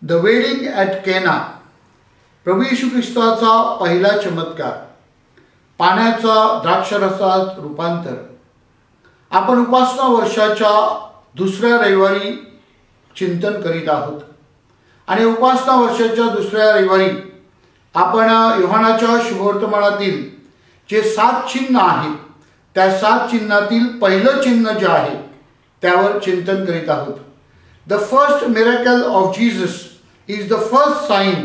The wedding at केना, प्रभू येशू ख्रिस्ताचा पहिला चमत्कार, पाण्याचा द्राक्षरसात रूपांतर. आपण उपासना वर्षाच्या दुसऱ्या रविवारी चिंतन करीत आहोत आणि उपासना वर्षाच्या दुसऱ्या रविवारी आपण योहानाच्या शुभवर्तमानातील जे 7 चिन्ह आहेत त्या 7 चिन्हातील पहिलं चिन्ह जे आहे त्यावर चिंतन करीत आहोत. The first miracle of Jesus is the first sign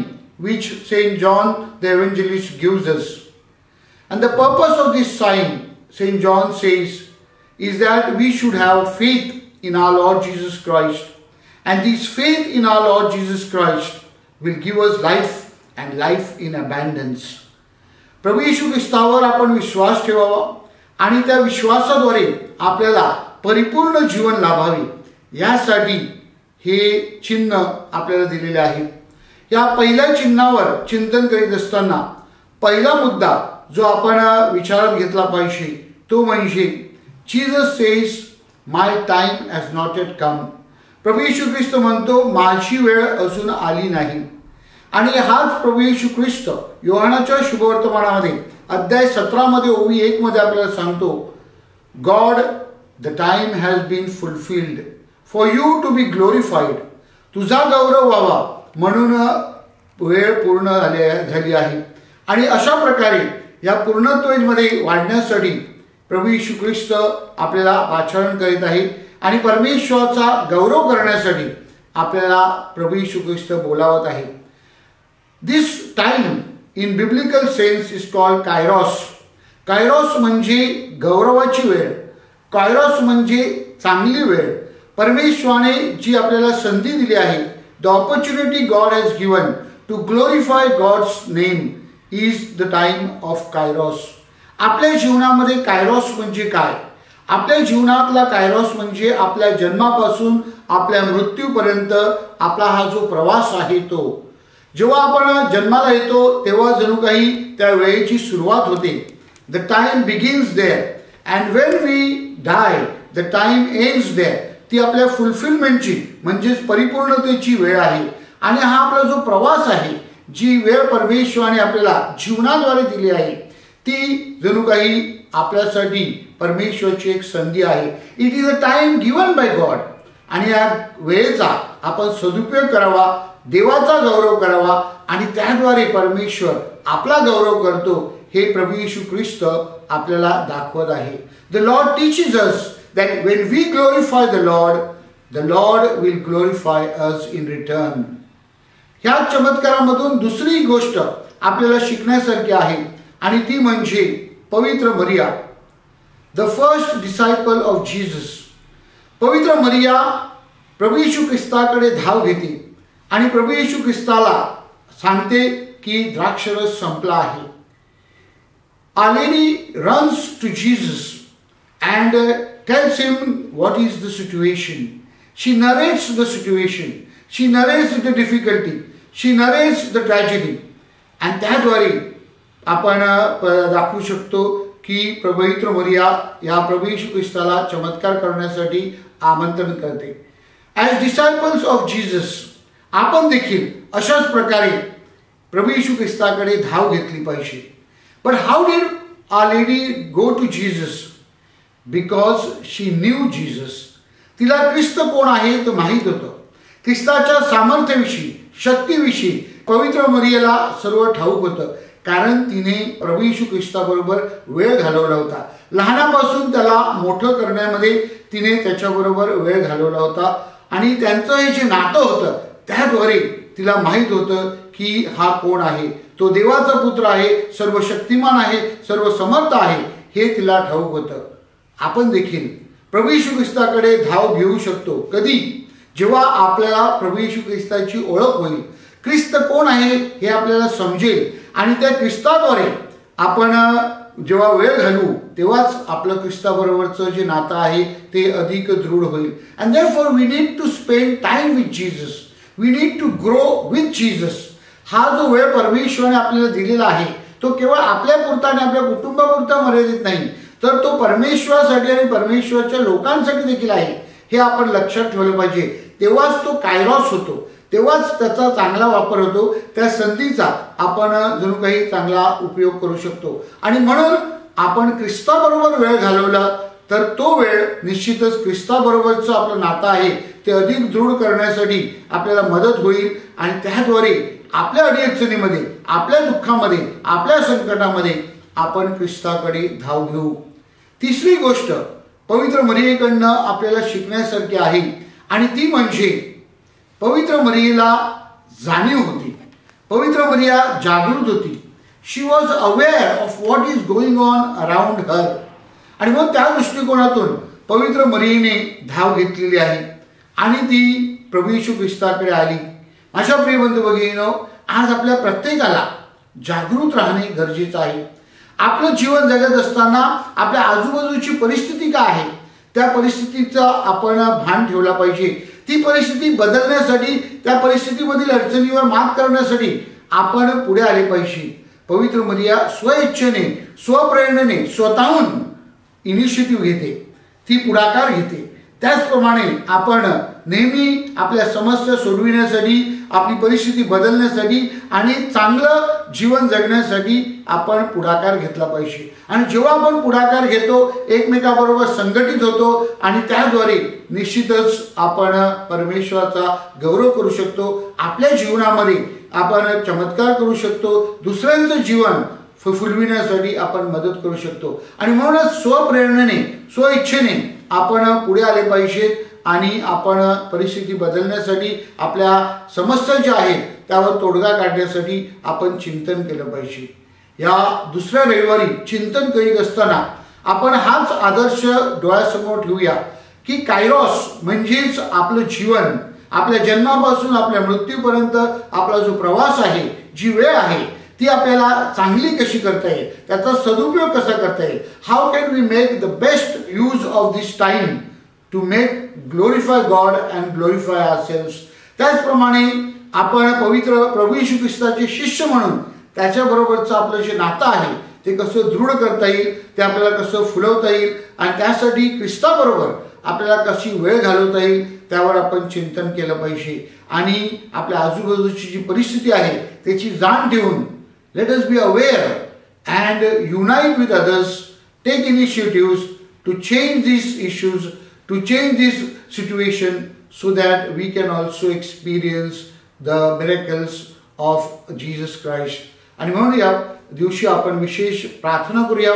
which Saint John the Evangelist gives us. And the purpose of this sign, Saint John says, is that we should have faith in our Lord Jesus Christ. And this faith in our Lord Jesus Christ will give us life and life in abundance. प्रभू येशू ख्रिस्तावर आपण विश्वास ठेवावा आणि त्या विश्वासाद्वारे आपल्याला परिपूर्ण जीवन लाभावे यासाठी हे चिन्ह आपल्याला दिलेले आहे. या पहिल्या चिन्हावर चिंतन करीत असताना पहिला मुद्दा जो आपण विचारात घेतला पाहिजे तो म्हणजे Jesus says my time has not yet come. प्रभू येशू ख्रिस्त म्हणतो माझी वेळ अजून आली नाही. आणि हाच प्रभू येशू ख्रिस्त योहानाच्या शुभवर्तमानामध्ये अध्याय 17 मध्ये ओवी 1 मध्ये आपल्याला सांगतो, God the time has been fulfilled for you to be glorified. तुझा गौरव व्हावा म्हणून वेळ पूर्ण झाली आहे. आणि अशा प्रकारे या पूर्णत्वेमध्ये वाढण्यासाठी प्रभू येशू ख्रिस्त आपल्याला आचरण करीत आहे आणि परमेश्वराचा गौरव करण्यासाठी आपल्याला प्रभू येशू ख्रिस्त बोलावत आहे. This time in biblical sense is called kairos. Kairos म्हणजे गौरवाची वेळ, कायरॉस म्हणजे चांगली वेळ. परमेश्वराने जी आपल्याला संधी दिली आहे, the opportunity God has given to glorify God's name is the time of kairos. आपल्या जीवनामध्ये कायरॉस म्हणजे काय? आपल्या जीवनातला कायरॉस म्हणजे आपल्या जन्मापासून आपल्या मृत्यूपर्यंत आपला हा जो प्रवास आहे तो. जेव्हा आपण जन्माला येतो तेव्हा जणू काही त्या वेळेची सुरुवात होते. The time begins there and when we die the time ends there. ती आपल्या फुलफिलमेंटची म्हणजेच परिपूर्णतेची वेळ आहे. आणि हा आपला जो प्रवास आहे, जी वेळ परमेश्वराने आपल्याला जीवनाद्वारे दिली आहे ती जणू काही आपल्यासाठी परमेश्वराची एक संधी आहे. It is a time given by God. आणि या वेळेचा आपण सदुपयोग करावा, देवाचा गौरव करावा आणि त्याद्वारे परमेश्वर आपला गौरव करतो हे प्रभू येशू ख्रिस्त आपल्याला दाखवत आहे. The Lord teaches us that when we glorify the Lord will glorify us in return. ह्या चमत्कारामधून दुसरी गोष्ट आपल्याला शिकण्यासारखी आहे आणि ती म्हणजे पवित्र मरिया, the first disciple of Jesus. पवित्र मरिया प्रभू येशू ख्रिस्ताकडे धाव घेते आणि प्रभू येशू ख्रिस्ताला सांगते की द्राक्षरस संपला आहे. Our Lady runs to Jesus and tells him what is the situation. She narrates the situation. She narrates the difficulty. She narrates the tragedy. And त्याद्वारे आपण दाखवू शकतो की पवित्र मरिया या प्रभू येशू ख्रिस्ताला चमत्कार करण्यासाठी आमंत्रण करते. ॲज डिसायपल्स ऑफ जीसस आपण देखील अशाच प्रकारे प्रभू येशू ख्रिस्ताकडे धाव घेतली पाहिजे. But how did our lady go to Jesus? Because she knew Jesus. तिला ख्रिस्त कोण आहे ते माहीत होतं. ख्रिस्ताच्या सामर्थ्याविषयी, शक्तीविषयी पवित्र मरियेला सर्व ठाऊक होतं, कारण तिने प्रभू येशू ख्रिस्ताबरोबर वेळ घालवला होता. लहानापासून त्याला मोठं करण्यामध्ये तिने त्याच्याबरोबर वेळ घालवला होता आणि त्यांचं हे जे नातं होतं त्याद्वारे तिला माहीत होतं की हा कोण आहे. तो देवाचा पुत्र आहे, सर्व शक्तिमान आहे, सर्व समर्थ आहे हे तिला ठाऊक होतं. आपण देखील प्रभू येशू ख्रिस्ताकडे धाव घेऊ शकतो. कधी? जेव्हा आपल्याला प्रभू येशू ख्रिस्ताची ओळख होईल, ख्रिस्त कोण आहे हे आपल्याला समजेल आणि त्या ख्रिस्ताद्वारे आपण जेव्हा वेळ घालू तेव्हाच आपलं ख्रिस्ताबरोबरचं जे नातं आहे ते अधिक दृढ होईल. And therefore we need to spend time with Jesus. We need to grow with Jesus. हा जो वेळ परमेश्वराने आपल्याला दिलेला आहे तो केवळ आपल्यापुरता आणि आपल्या कुटुंबापुरता मर्यादित नाही, तर तो परमेश्वरासाठी आणि परमेश्वराच्या लोकांसाठी देखील आहे हे आपण लक्षात ठेवलं पाहिजे. तेव्हाच तो कायरॉस होतो, तेव्हाच त्याचा चांगला वापर होतो, त्या संधीचा आपण जणू काही चांगला उपयोग करू शकतो. आणि म्हणून आपण ख्रिस्ताबरोबर वेळ घालवला तर तो वेळ निश्चितच ख्रिस्ताबरोबरचं आपलं नातं आहे ते अधिक दृढ करण्यासाठी आपल्याला मदत होईल. आणि त्याद्वारे आपल्या अडीअडचणीमध्ये, आपल्या दुःखामध्ये, आपल्या संकटामध्ये आपण ख्रिस्ताकडे धाव घेऊ. तिसरी गोष्ट पवित्र मरियेकडनं आपल्याला शिकण्यासारखी आहे आणि ती म्हणजे पवित्र मरियेला जाणीव होती. पवित्र मरिया जागृत होती. She was aware of what is going on around her. आणि मग त्या दृष्टिकोनातून पवित्र मरियेने धाव घेतलेली आहे आणि ती प्रभू येशू ख्रिस्ताकडे आली. माझ्या प्रिय बंधू भगिनींनो, आज आपल्या प्रत्येकाला जागृत राहणे गरजेचं आहे. आपलं जीवन जगत असताना आपल्या आजूबाजूची परिस्थिती काय आहे त्या परिस्थितीचा आपण भान ठेवला पाहिजे. ती परिस्थिती बदलण्यासाठी, त्या परिस्थितीमधील अडचणीवर मात करण्यासाठी आपण पुढे आले पाहिजे. पवित्र मरिया स्वइच्छेने, स्वप्रेरणेने, स्वतःहून इनिशिएटिव्ह घेते, ती पुढाकार घेते. त्याचप्रमाणे आपण नेहमी आपल्या समस्या सोडविण्यासाठी, आपली परिस्थिती बदलण्यासाठी आणि चांगलं जीवन जगण्यासाठी आपण पुढाकार घेतला पाहिजे. आणि जेव्हा आपण पुढाकार घेतो, एकमेकाबरोबर संघटित होतो आणि त्याद्वारे निश्चितच आपण परमेश्वराचा गौरव करू शकतो. आपल्या जीवनामध्ये आपण चमत्कार करू शकतो. दुसऱ्यांचं जीवन फुलविण्यासाठी आपण मदत करू शकतो. आणि म्हणूनच स्वप्रेरणेने, स्वइच्छेने आपण पुढे आले पाहिजेत आणि आपण परिस्थिती बदलण्यासाठी, आपल्या समस्या ज्या आहेत त्यावर तोडगा काढण्यासाठी आपण चिंतन केलं पाहिजे. या दुसऱ्या रविवारी चिंतन करीत असताना आपण हाच आदर्श डोळ्यासमोर ठेवूया की कायरोस म्हणजेच आपलं जीवन, आपल्या जन्मापासून आपल्या मृत्यूपर्यंत आपला जो प्रवास आहे, जी वेळ आहे ती आपल्याला चांगली कशी करता येईल, त्याचा सदुपयोग कसा करता येईल. How can we make the best use of this time to make glorify God and glorify ourselves. त्याचप्रमाणे आपण पवित्र प्रभू येशू ख्रिस्ताचे शिष्य म्हणून त्याच्याबरोबरचं आपलं जे नातं आहे ते कसं दृढ करता येईल, ते आपल्याला कसं फुलवता येईल आणि त्यासाठी ख्रिस्ताबरोबर आपल्याला कशी वेळ घालवता येईल त्यावर आपण चिंतन केलं पाहिजे. आणि आपल्या आजूबाजूची जी परिस्थिती आहे त्याची जाण ठेवून let us be aware and unite with others, take initiatives to change these issues, to change this situation so that we can also experience the miracles of Jesus Christ. आणि म्हणून या दिवशी आपण विशेष प्रार्थना करूया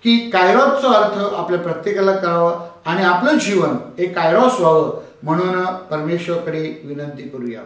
की कायरोसचा अर्थ आपल्या प्रत्येकाला करावा आणि आपलं जीवन एक कायरोस व्हावं म्हणून परमेश्वराकडे विनंती करूया.